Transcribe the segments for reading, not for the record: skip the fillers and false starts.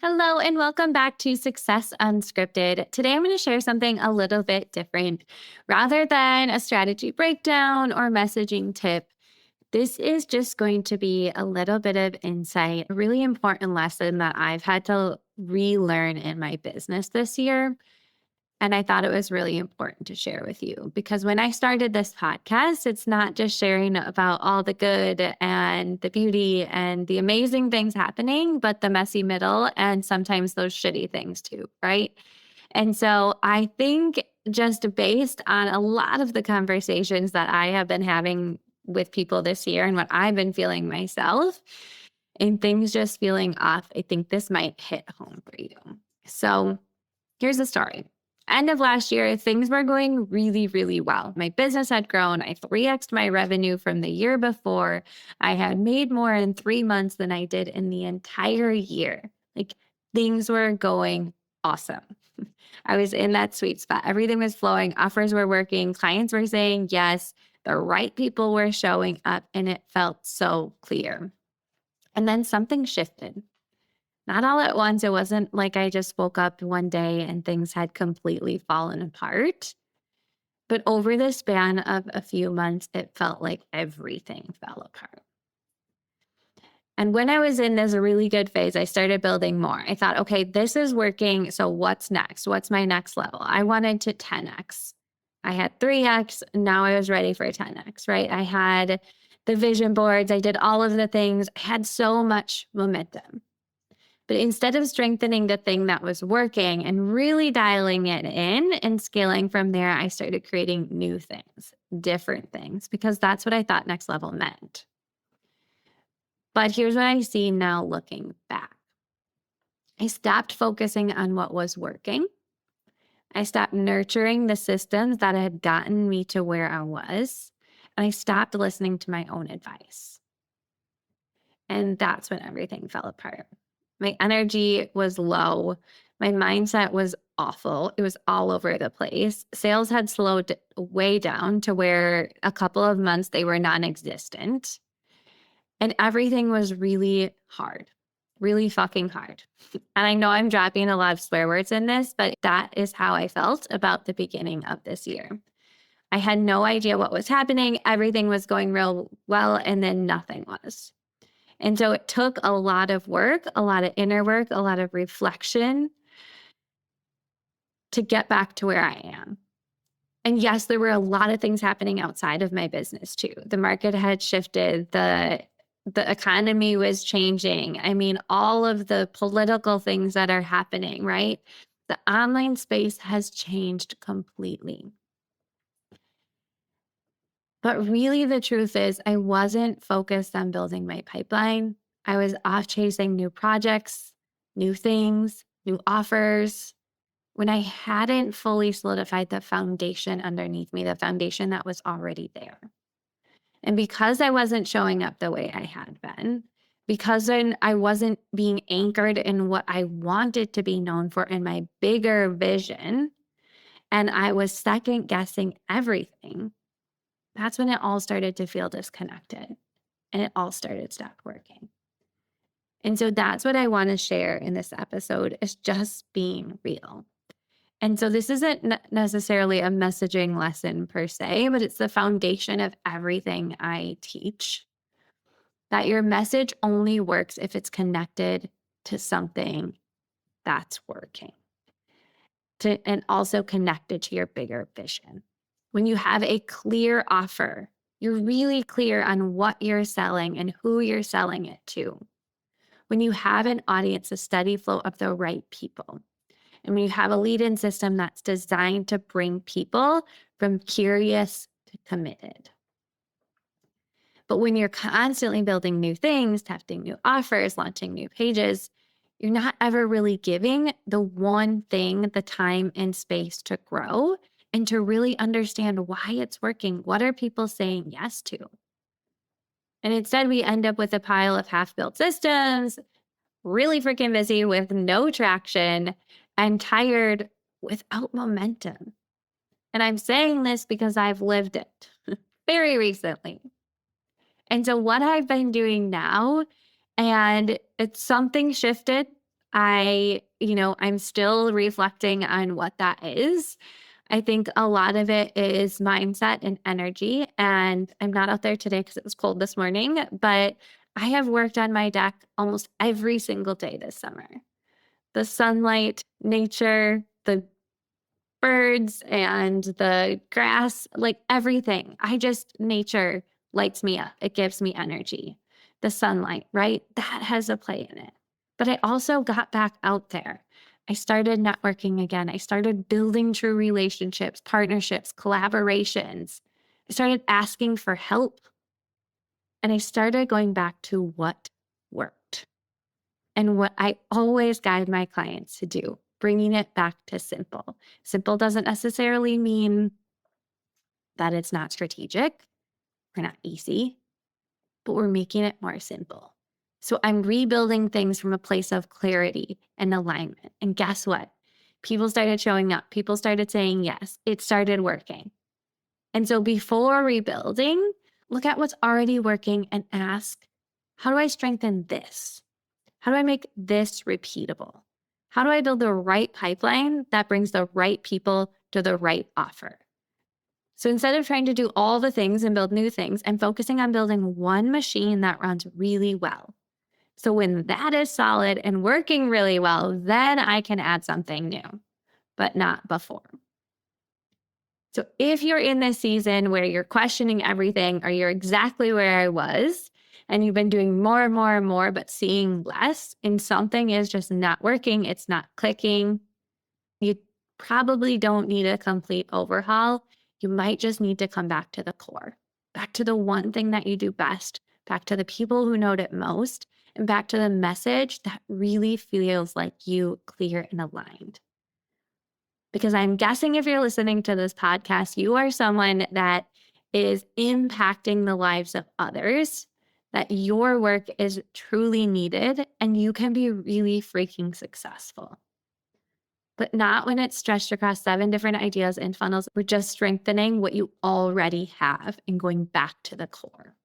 Hello, and welcome back to Success Unscripted. Today, I'm going to share something a little bit different. Rather than a strategy breakdown or messaging tip, this is just going to be a little bit of insight, a really important lesson that I've had to relearn in my business this year. And I thought it was really important to share with you because when I started this podcast, it's not just sharing about all the good and the beauty and the amazing things happening, but the messy middle and sometimes those shitty things too, right? And so I think just based on a lot of the conversations that I have been having with people this year and what I've been feeling myself and things just feeling off, I think this might hit home for you. So here's the story. End of last year, things were going really, really well. My business had grown. I 3x'd my revenue from the year before. I had made more in 3 months than I did in the entire year. Like things were going awesome. I was in that sweet spot. Everything was flowing. Offers were working. Clients were saying yes. The right people were showing up, and it felt so clear. And then something shifted. Not all at once. It wasn't like I just woke up one day and things had completely fallen apart. But over the span of a few months, it felt like everything fell apart. And when I was in this really good phase, I started building more. I thought, okay, this is working. So what's next? What's my next level? I wanted to 10x. I had 3x. Now I was ready for 10x, right? I had the vision boards. I did all of the things. I had so much momentum. But instead of strengthening the thing that was working and really dialing it in and scaling from there, I started creating new things, different things, because that's what I thought next level meant. But here's what I see now looking back. I stopped focusing on what was working. I stopped nurturing the systems that had gotten me to where I was. And I stopped listening to my own advice. And that's when everything fell apart. My energy was low. My mindset was awful. It was all over the place. Sales had slowed way down to where a couple of months they were non-existent. And everything was really hard, really fucking hard. And I know I'm dropping a lot of swear words in this, but that is how I felt about the beginning of this year. I had no idea what was happening. Everything was going real well, and then nothing was. And so it took a lot of work, a lot of inner work, a lot of reflection to get back to where I am. And yes, there were a lot of things happening outside of my business too. The market had shifted, the economy was changing. I mean, all of the political things that are happening, right? The online space has changed completely. But really, the truth is, I wasn't focused on building my pipeline. I was off chasing new projects, new things, new offers, when I hadn't fully solidified the foundation underneath me, the foundation that was already there. And because I wasn't showing up the way I had been, because then I wasn't being anchored in what I wanted to be known for in my bigger vision, and I was second guessing everything, that's when it all started to feel disconnected and it all started to stop working. And so that's what I want to share in this episode is just being real. And so this isn't necessarily a messaging lesson per se, but it's the foundation of everything I teach. That your message only works if it's connected to something that's working. And also connected to your bigger vision. When you have a clear offer, you're really clear on what you're selling and who you're selling it to. When you have an audience, a steady flow of the right people. And when you have a lead-in system that's designed to bring people from curious to committed. But when you're constantly building new things, testing new offers, launching new pages, you're not ever really giving the one thing the time and space to grow and to really understand why it's working. What are people saying yes to? And instead, we end up with a pile of half-built systems, really freaking busy with no traction and tired without momentum. And I'm saying this because I've lived it very recently. And so what I've been doing now, and it's something shifted. I'm still reflecting on what that is. I think a lot of it is mindset and energy. And I'm not out there today because it was cold this morning, but I have worked on my deck almost every single day this summer. The sunlight, nature, the birds and the grass, like everything. Nature lights me up. It gives me energy. The sunlight, right? That has a play in it. But I also got back out there. I started networking again. I started building true relationships, partnerships, collaborations. I started asking for help. And I started going back to what worked and what I always guide my clients to do, bringing it back to simple. Simple doesn't necessarily mean that it's not strategic or not easy, but we're making it more simple. So I'm rebuilding things from a place of clarity and alignment. And guess what? People started showing up. People started saying yes. It started working. And so before rebuilding, look at what's already working and ask, how do I strengthen this? How do I make this repeatable? How do I build the right pipeline that brings the right people to the right offer? So instead of trying to do all the things and build new things, I'm focusing on building one machine that runs really well. So when that is solid and working really well, then I can add something new, but not before. So if you're in this season where you're questioning everything or you're exactly where I was and you've been doing more and more and more, but seeing less and something is just not working, it's not clicking, you probably don't need a complete overhaul. You might just need to come back to the core, back to the one thing that you do best, back to the people who know it most, and back to the message that really feels like you, clear and aligned. Because I'm guessing if you're listening to this podcast, you are someone that is impacting the lives of others, that your work is truly needed, and you can be really freaking successful. But not when it's stretched across 7 different ideas and funnels. We're just strengthening what you already have and going back to the core.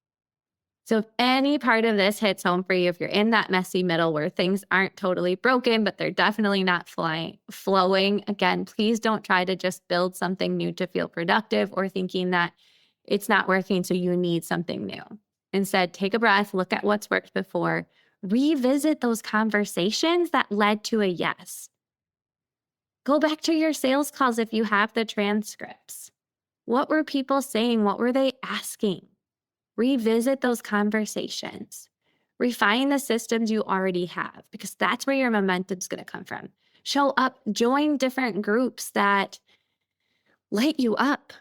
So if any part of this hits home for you, if you're in that messy middle where things aren't totally broken, but they're definitely not flowing, again, please don't try to just build something new to feel productive or thinking that it's not working, so you need something new. Instead, take a breath, look at what's worked before, revisit those conversations that led to a yes. Go back to your sales calls if you have the transcripts. What were people saying? What were they asking? Revisit those conversations. Refine the systems you already have because that's where your momentum is going to come from. Show up, join different groups that light you up.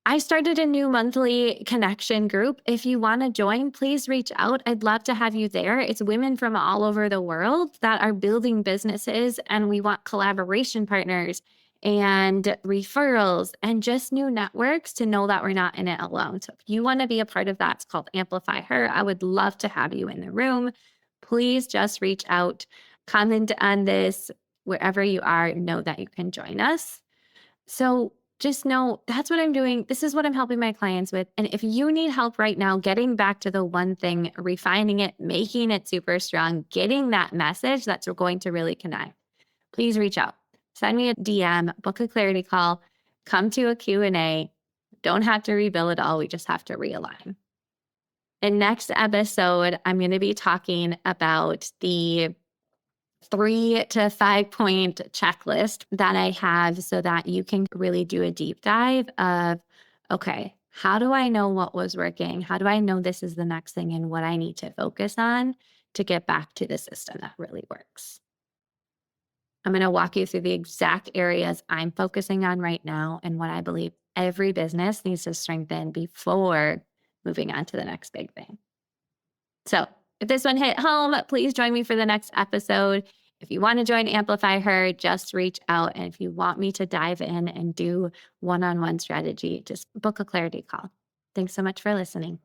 I started a new monthly connection group. If you want to join, please reach out. I'd love to have you there. It's women from all over the world that are building businesses, and we want collaboration partners and referrals and just new networks to know that we're not in it alone. So if you want to be a part of that, it's called Amplify Her. I would love to have you in the room. Please just reach out, comment on this wherever you are, know that you can join us. So just know that's what I'm doing. This is what I'm helping my clients with. And if you need help right now, getting back to the one thing, refining it, making it super strong, getting that message that's going to really connect, please reach out. Send me a DM, book a clarity call, come to a Q&A. Don't have to rebuild it all. We just have to realign. In next episode, I'm going to be talking about the 3 to 5 point checklist that I have so that you can really do a deep dive of, okay, how do I know what was working? How do I know this is the next thing and what I need to focus on to get back to the system that really works? I'm going to walk you through the exact areas I'm focusing on right now and what I believe every business needs to strengthen before moving on to the next big thing. So if this one hit home, please join me for the next episode. If you want to join Amplify Her, just reach out. And if you want me to dive in and do one-on-one strategy, just book a clarity call. Thanks so much for listening.